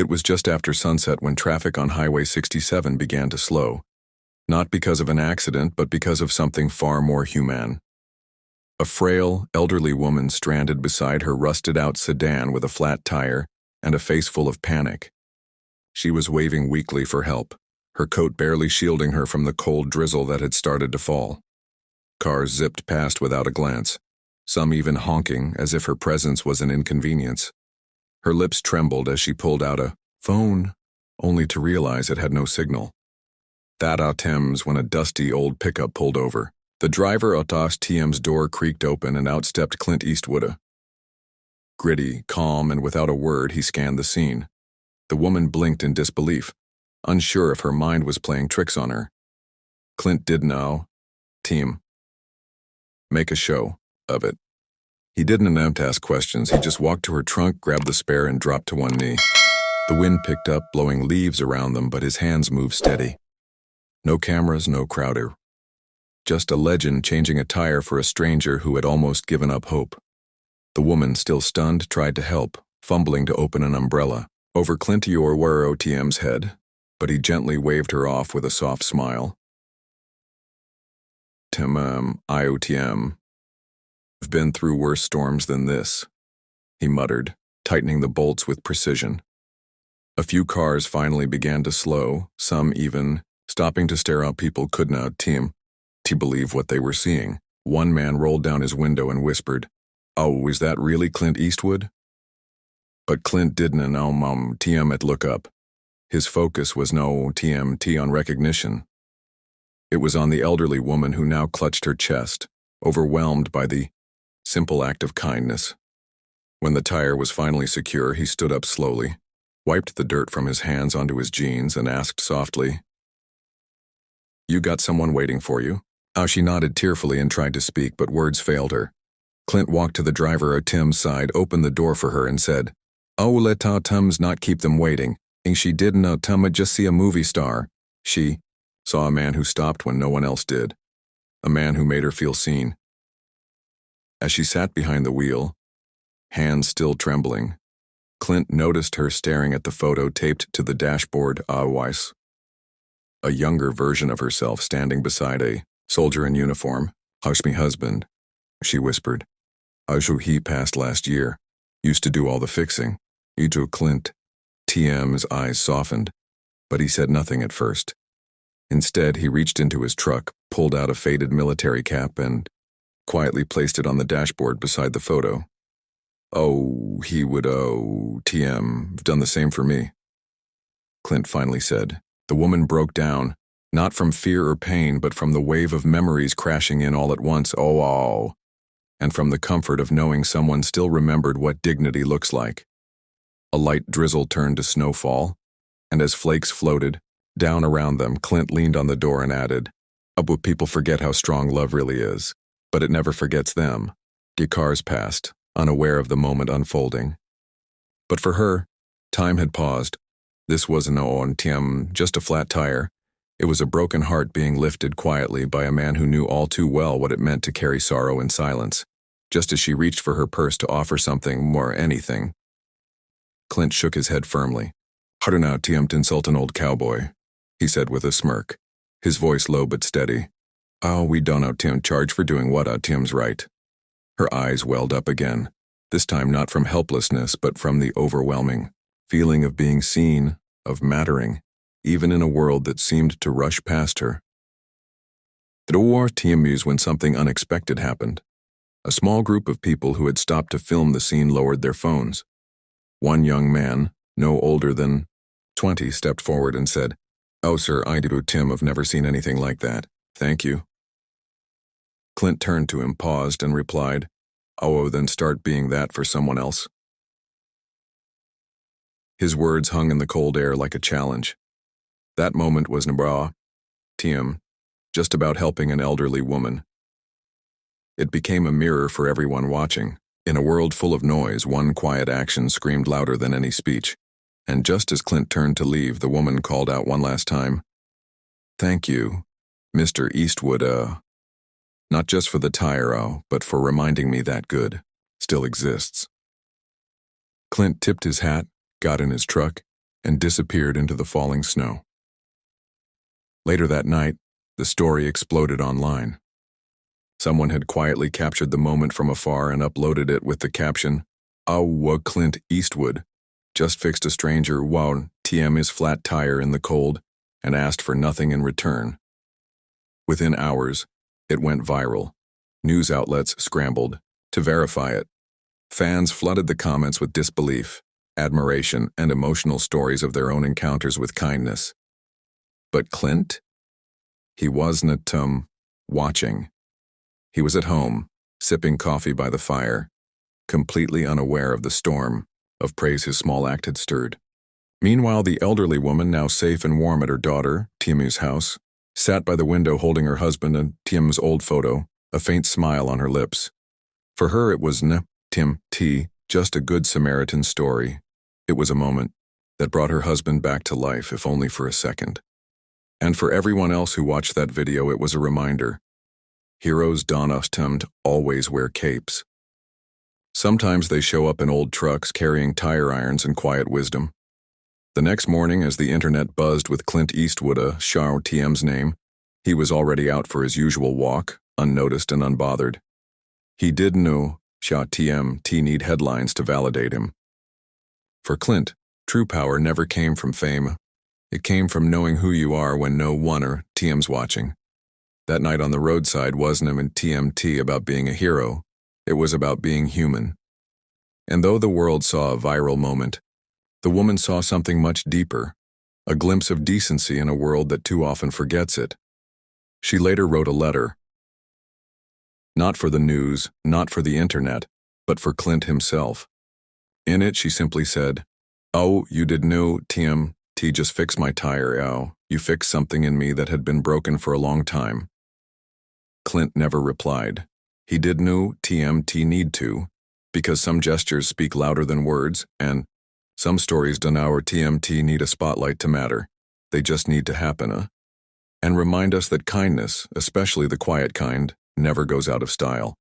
It was just after sunset when traffic on Highway 67 began to slow, not because of an accident but because of something far more humane. A frail, elderly woman stranded beside her rusted-out sedan with a flat tire and a face full of panic. She was waving weakly for help, her coat barely shielding her from the cold drizzle that had started to fall. Cars zipped past without a glance, some even honking as if her presence was an inconvenience. Her lips trembled as she pulled out a phone, only to realize it had no signal. That Thames when a dusty old pickup pulled over. The driver Tm's door creaked open and out stepped Clint Eastwood. Gritty, calm, and without a word, he scanned the scene. The woman blinked in disbelief, unsure if her mind was playing tricks on her. Clint did know. Team. Make a show of it. He didn't attempt to ask questions. He just walked to her trunk, grabbed the spare, and dropped to one knee. The wind picked up, blowing leaves around them, but his hands moved steady. No cameras, no crowder. Just a legend changing a tire for a stranger who had almost given up hope. The woman, still stunned, tried to help, fumbling to open an umbrella over Clint Eastwood's head, but he gently waved her off with a soft smile. IOTM. I've been through worse storms than this, he muttered, tightening the bolts with precision. A few cars finally began to slow, some even stopping to stare out. People could not to believe what they were seeing. One man rolled down his window and whispered, "Oh, is that really Clint Eastwood?" But Clint didn't look up. His focus was no TMT on recognition. It was on the elderly woman who now clutched her chest, overwhelmed by the simple act of kindness. When the tire was finally secure, he stood up slowly, wiped the dirt from his hands onto his jeans, and asked softly, "You got someone waiting for you?" She nodded tearfully and tried to speak, but words failed her. Clint walked to the driver Tim's side, opened the door for her, and said, "Oh, let Tums not keep them waiting. And she didn't know Tuma just see a movie star." She saw a man who stopped when no one else did, a man who made her feel seen. As she sat behind the wheel, hands still trembling, Clint noticed her staring at the photo taped to the dashboard. Weiss. A younger version of herself standing beside a soldier in uniform. "Hush me husband," she whispered. "He passed last year. Used to do all the fixing." Clint. TM's eyes softened, but he said nothing at first. Instead, he reached into his truck, pulled out a faded military cap, and quietly placed it on the dashboard beside the photo. He would, TM, have done the same for me," Clint finally said. The woman broke down, not from fear or pain, but from the wave of memories crashing in all at once. And from the comfort of knowing someone still remembered what dignity looks like. A light drizzle turned to snowfall, and as flakes floated down around them, Clint leaned on the door and added, "But people forget how strong love really is, but it never forgets them." The cars passed, unaware of the moment unfolding. But for her, time had paused. This wasn't just a flat tire. It was a broken heart being lifted quietly by a man who knew all too well what it meant to carry sorrow in silence. Just as she reached for her purse to offer something more, anything, Clint shook his head firmly. "Harder now, to insult an old cowboy," he said with a smirk, his voice low but steady. We don't charge for doing what Tim's right." Her eyes welled up again, this time not from helplessness but from the overwhelming feeling of being seen, of mattering, even in a world that seemed to rush past her. The war TMUs when something unexpected happened. A small group of people who had stopped to film the scene lowered their phones. One young man, no older than 20, stepped forward and said, "Oh, sir, I do, Tim, have never seen anything like that. Thank you." Clint turned to him, paused, and replied, Then start being that for someone else." His words hung in the cold air like a challenge. That moment was Tim, just about helping an elderly woman. It became a mirror for everyone watching. In a world full of noise, one quiet action screamed louder than any speech. And just as Clint turned to leave, the woman called out one last time, "Thank you, Mr. Eastwood, not just for the tire, but for reminding me that good still exists." Clint tipped his hat, got in his truck, and disappeared into the falling snow. Later that night, the story exploded online. Someone had quietly captured the moment from afar and uploaded it with the caption, Clint Eastwood just fixed a stranger his flat tire in the cold and asked for nothing in return. Within hours, it went viral. News outlets scrambled to verify it. Fans flooded the comments with disbelief, admiration, and emotional stories of their own encounters with kindness. But Clint? He wasn't, watching. He was at home, sipping coffee by the fire, completely unaware of the storm of praise his small act had stirred. Meanwhile, the elderly woman, now safe and warm at her daughter, Tiamu's house, sat by the window holding her husband and Tiamu's old photo, a faint smile on her lips. For her, it was just a good Samaritan story. It was a moment that brought her husband back to life, if only for a second. And for everyone else who watched that video, it was a reminder. Heroes don't always wear capes. Sometimes they show up in old trucks carrying tire irons and quiet wisdom. The next morning, as the internet buzzed with Clint Eastwood, TM's name, he was already out for his usual walk, unnoticed and unbothered. He did know TM need headlines to validate him. For Clint, true power never came from fame. It came from knowing who you are when no one or TM's watching. That night on the roadside wasn't in TMT about being a hero. It was about being human. And though the world saw a viral moment, the woman saw something much deeper, a glimpse of decency in a world that too often forgets it. She later wrote a letter. Not for the news, not for the internet, but for Clint himself. In it, she simply said, you did know, TM, just fixed my tire, you fixed something in me that had been broken for a long time. Clint never replied. He did know TMT need to, because some gestures speak louder than words, and some stories don't our TMT need a spotlight to matter. They just need to happen, and remind us that kindness, especially the quiet kind, never goes out of style.